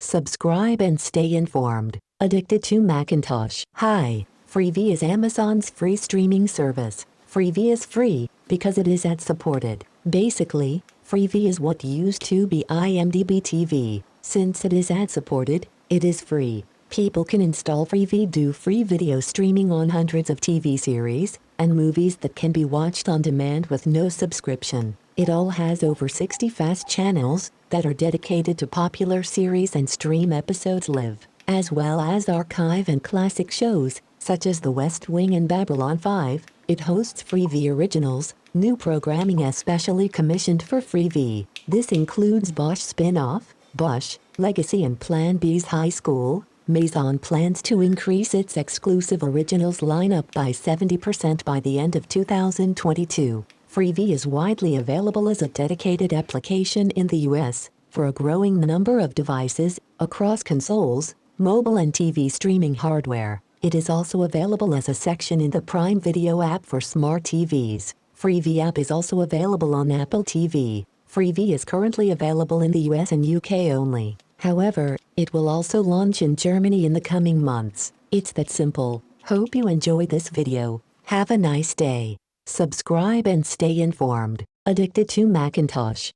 Subscribe and stay informed. Addicted to Macintosh. Hi, Freevee is Amazon's free streaming service. Freevee is free because it is ad-supported. Basically, Freevee is what used to be IMDb TV. Since it is ad-supported, it is free. People can install Freevee, do free video streaming on hundreds of TV series and movies that can be watched on demand with no subscription. It all has over 60 fast channels that are dedicated to popular series and stream episodes live, as well as archive and classic shows, such as The West Wing and Babylon 5. It hosts Freevee originals, new programming especially commissioned for Freevee. This includes Bosch spin-off, Bosch, Legacy and Plan B's High School. Amazon plans to increase its exclusive originals lineup by 70% by the end of 2022. Freevee is widely available as a dedicated application in the US for a growing number of devices across consoles, mobile and TV streaming hardware. It is also available as a section in the Prime Video app for smart TVs. Freevee app is also available on Apple TV. Freevee is currently available in the US and UK only. However, it will also launch in Germany in the coming months. It's that simple. Hope you enjoyed this video. Have a nice day. Subscribe and stay informed. Addicted to Macintosh.